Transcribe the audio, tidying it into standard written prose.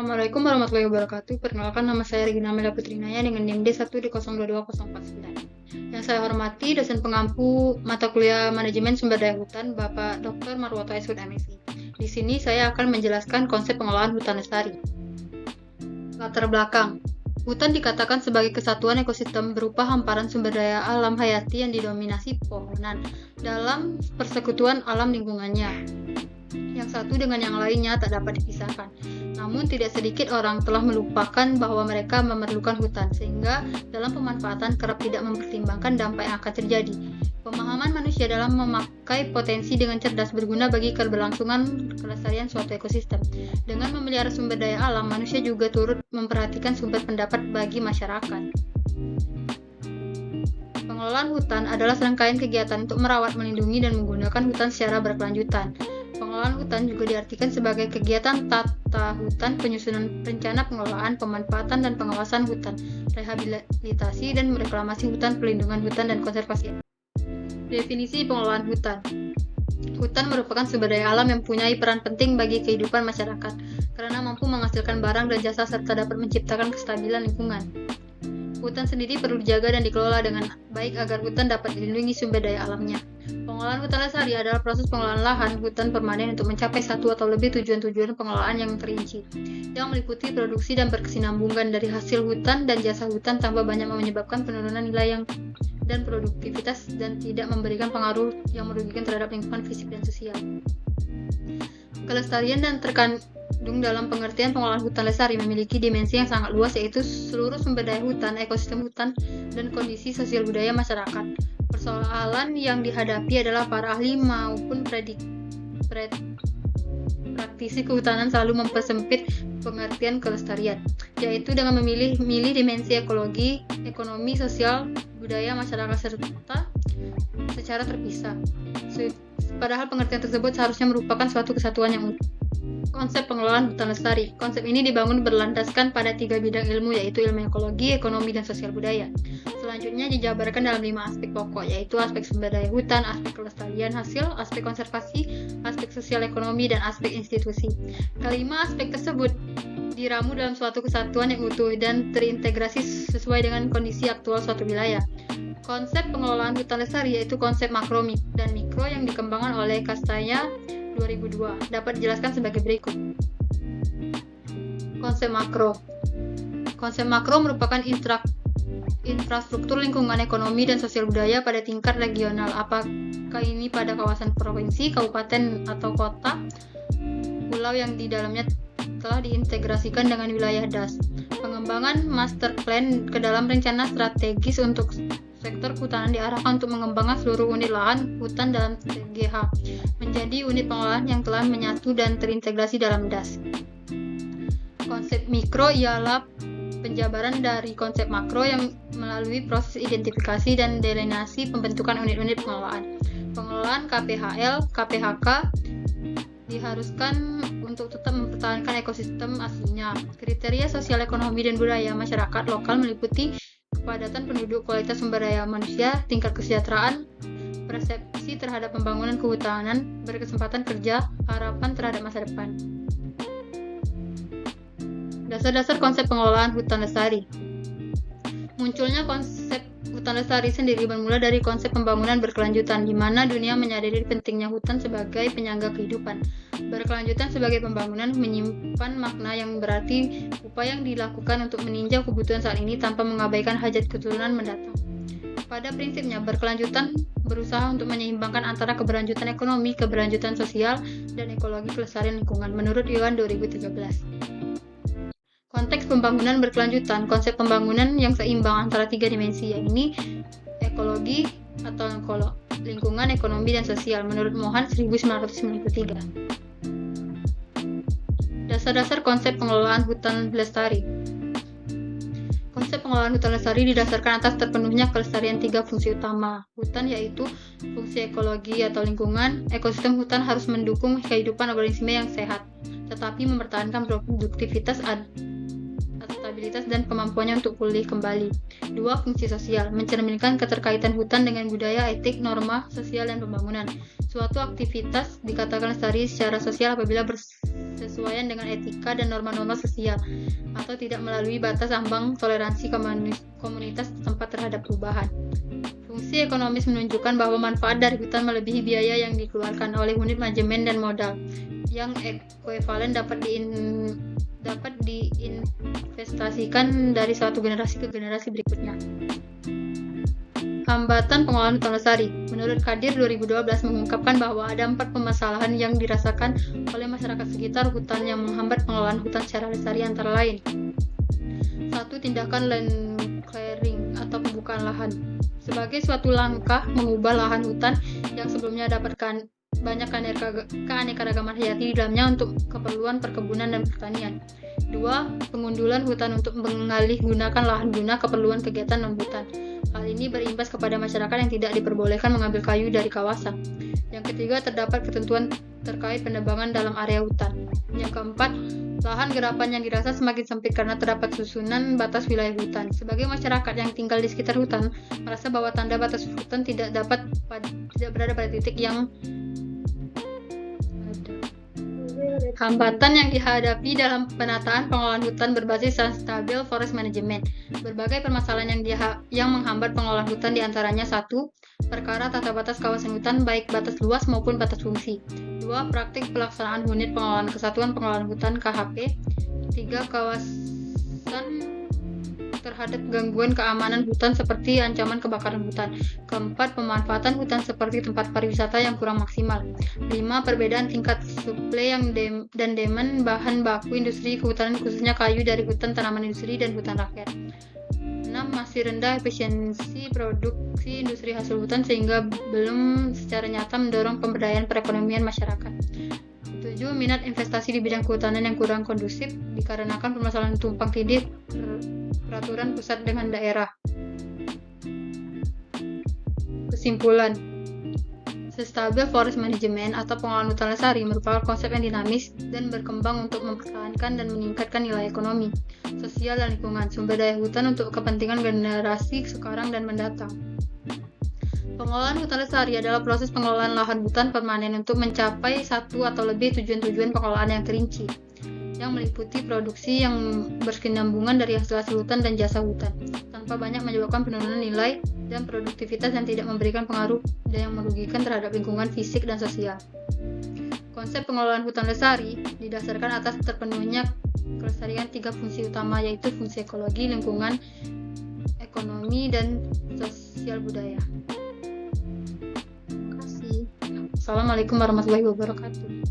Assalamualaikum warahmatullahi wabarakatuh. Perkenalkan, nama saya Regina Amelia Putrinaya dengan NIM D1D022049. Yang saya hormati dosen pengampu mata kuliah Manajemen Sumber Daya Hutan, Bapak Dr. Marwoto Esud MSI. Di sini saya akan menjelaskan konsep pengelolaan hutan lestari. Latar belakang. Hutan dikatakan sebagai kesatuan ekosistem berupa hamparan sumber daya alam hayati yang didominasi pohonan dalam persekutuan alam lingkungannya. Yang satu dengan yang lainnya tak dapat dipisahkan. Namun tidak sedikit orang telah melupakan bahwa mereka memerlukan hutan, sehingga dalam pemanfaatan kerap tidak mempertimbangkan dampak yang akan terjadi. Pemahaman manusia dalam memakai potensi dengan cerdas berguna bagi keberlangsungan kelestarian suatu ekosistem. Dengan memelihara sumber daya alam, manusia juga turut memperhatikan sumber pendapat bagi masyarakat. Pengelolaan hutan adalah serangkaian kegiatan untuk merawat, melindungi, dan menggunakan hutan secara berkelanjutan. Pengelolaan hutan juga diartikan sebagai kegiatan tata hutan, penyusunan rencana pengelolaan, pemanfaatan dan pengawasan hutan, rehabilitasi dan reklamasi hutan, pelindungan hutan, dan konservasi. Definisi pengelolaan hutan. Hutan merupakan sumber daya alam yang mempunyai peran penting bagi kehidupan masyarakat, karena mampu menghasilkan barang dan jasa serta dapat menciptakan kestabilan lingkungan. Hutan sendiri perlu dijaga dan dikelola dengan baik agar hutan dapat dilindungi sumber daya alamnya. Pengelolaan hutan lestari adalah proses pengelolaan lahan hutan permanen untuk mencapai satu atau lebih tujuan-tujuan pengelolaan yang terinci, yang meliputi produksi dan berkesinambungan dari hasil hutan dan jasa hutan tanpa banyak menyebabkan penurunan nilai dan produktivitas dan tidak memberikan pengaruh yang merugikan terhadap lingkungan fisik dan sosial. Kelestarian dan terkandung dalam pengertian pengelolaan hutan lestari memiliki dimensi yang sangat luas, yaitu seluruh sumber daya hutan, ekosistem hutan, dan kondisi sosial budaya masyarakat. Persoalan yang dihadapi adalah para ahli maupun praktisi kehutanan selalu mempersempit pengertian kelestarian, yaitu dengan memilih dimensi ekologi, ekonomi, sosial, budaya masyarakat serta secara terpisah. Padahal pengertian tersebut seharusnya merupakan suatu kesatuan yang utuh. Konsep pengelolaan hutan lestari. Konsep ini dibangun berlandaskan pada 3 bidang ilmu, yaitu ilmu ekologi, ekonomi, dan sosial budaya. Selanjutnya dijabarkan dalam 5 aspek pokok, yaitu aspek sumber daya hutan, aspek kelestarian hasil, aspek konservasi, aspek sosial ekonomi, dan aspek institusi. Kelima aspek tersebut diramu dalam suatu kesatuan yang utuh dan terintegrasi sesuai dengan kondisi aktual suatu wilayah. Konsep pengelolaan hutan lestari yaitu konsep makro dan mikro yang dikembangkan oleh Castagna 2002. Dapat dijelaskan sebagai berikut. Konsep makro. Konsep makro merupakan infrastruktur lingkungan ekonomi dan sosial budaya pada tingkat regional, apakah ini pada kawasan provinsi, kabupaten, atau kota, pulau yang di dalamnya telah diintegrasikan dengan wilayah DAS. Pengembangan master plan ke dalam rencana strategis untuk sektor kehutanan diarahkan untuk mengembangkan seluruh unit lahan hutan dalam TGH menjadi unit pengelolaan yang telah menyatu dan terintegrasi dalam DAS. Konsep mikro ialah penjabaran dari konsep makro yang melalui proses identifikasi dan delineasi pembentukan unit-unit pengelolaan. Pengelolaan KPHL, KPHK diharuskan untuk tetap mempertahankan ekosistem aslinya. Kriteria sosial, ekonomi, dan budaya masyarakat lokal meliputi kepadatan penduduk, kualitas sumber daya manusia, tingkat kesejahteraan, persepsi terhadap pembangunan kehutanan, berkesempatan kerja, harapan terhadap masa depan. Dasar-dasar konsep pengelolaan hutan lestari. Munculnya konsep hutan lestari sendiri bermula dari konsep pembangunan berkelanjutan, di mana dunia menyadari pentingnya hutan sebagai penyangga kehidupan. Berkelanjutan sebagai pembangunan menyimpan makna yang berarti upaya yang dilakukan untuk meninjau kebutuhan saat ini tanpa mengabaikan hajat keturunan mendatang. Pada prinsipnya, berkelanjutan berusaha untuk menyeimbangkan antara keberlanjutan ekonomi, keberlanjutan sosial, dan ekologi kelestarian lingkungan, menurut Iwan 2013. Konteks pembangunan berkelanjutan, konsep pembangunan yang seimbang antara 3 dimensi, yaitu ekologi atau lingkungan, ekonomi, dan sosial, menurut Mohan 1993. Dasar-dasar konsep pengelolaan hutan lestari. Konsep pengelolaan hutan lestari didasarkan atas terpenuhnya kelestarian 3 fungsi utama hutan, yaitu fungsi ekologi atau lingkungan. Ekosistem hutan harus mendukung kehidupan organisme yang sehat, tetapi mempertahankan produktivitas, stabilitas, dan kemampuannya untuk pulih kembali. 2. Fungsi sosial, mencerminkan keterkaitan hutan dengan budaya, etik, norma sosial, dan pembangunan. Suatu aktivitas dikatakan lestari secara sosial apabila berkesesuaian dengan etika dan norma-norma sosial, atau tidak melalui batas ambang toleransi komunitas setempat terhadap perubahan. Fungsi ekonomis menunjukkan bahwa manfaat dari hutan melebihi biaya yang dikeluarkan oleh unit manajemen dan modal, yang ekuivalen dapat diinvestasikan dari suatu generasi ke generasi berikutnya. Hambatan pengelolaan hutan lestari. Menurut Kadir 2012 mengungkapkan bahwa ada 4 permasalahan yang dirasakan oleh masyarakat sekitar hutan yang menghambat pengelolaan hutan secara lestari, antara lain: 1. Tindakan land clearing atau pembukaan lahan. Sebagai suatu langkah mengubah lahan hutan yang sebelumnya dapatkan banyak keanekaragaman hayati di dalamnya untuk keperluan perkebunan dan pertanian. 2. Pengundulan hutan untuk mengalih gunakan lahan guna keperluan kegiatan non-hutan. Hal ini berimbas kepada masyarakat yang tidak diperbolehkan mengambil kayu dari kawasan. Yang ketiga, terdapat ketentuan terkait penebangan dalam area hutan. Yang keempat, lahan garapan yang dirasa semakin sempit karena terdapat susunan batas wilayah hutan. Sebagai masyarakat yang tinggal di sekitar hutan, merasa bahwa tanda batas hutan tidak berada pada titik yang hambatan yang dihadapi dalam penataan pengelolaan hutan berbasis sustainable forest management. Berbagai permasalahan yang menghambat pengelolaan hutan diantaranya: 1. Perkara tata batas kawasan hutan, baik batas luas maupun batas fungsi. 2. Praktik pelaksanaan unit pengelolaan kesatuan pengelolaan hutan KHP. 3. Kawasan terhadap gangguan keamanan hutan seperti ancaman kebakaran hutan. 4. Pemanfaatan hutan seperti tempat pariwisata yang kurang maksimal. 5. Perbedaan tingkat suplai dan demand bahan baku industri kehutanan, khususnya kayu dari hutan tanaman industri dan hutan rakyat. 6. Masih rendah efisiensi produksi industri hasil hutan sehingga belum secara nyata mendorong pemberdayaan perekonomian masyarakat. 7. Minat investasi di bidang kehutanan yang kurang kondusif dikarenakan permasalahan tumpang tindih peraturan pusat dengan daerah. Kesimpulan, sustainable forest management atau pengelolaan hutan lestari merupakan konsep yang dinamis dan berkembang untuk mempertahankan dan meningkatkan nilai ekonomi, sosial, dan lingkungan sumber daya hutan untuk kepentingan generasi sekarang dan mendatang. Pengelolaan hutan lestari adalah proses pengelolaan lahan hutan permanen untuk mencapai satu atau lebih tujuan-tujuan pengelolaan yang terinci, yang meliputi produksi yang berkesinambungan dari hasil hutan dan jasa hutan, tanpa banyak menyebabkan penurunan nilai dan produktivitas yang tidak memberikan pengaruh dan yang merugikan terhadap lingkungan fisik dan sosial. Konsep pengelolaan hutan lestari didasarkan atas terpenuhnya kelestarian 3 fungsi utama, yaitu fungsi ekologi, lingkungan, ekonomi, dan sosial budaya. Terima kasih. Assalamualaikum warahmatullahi wabarakatuh.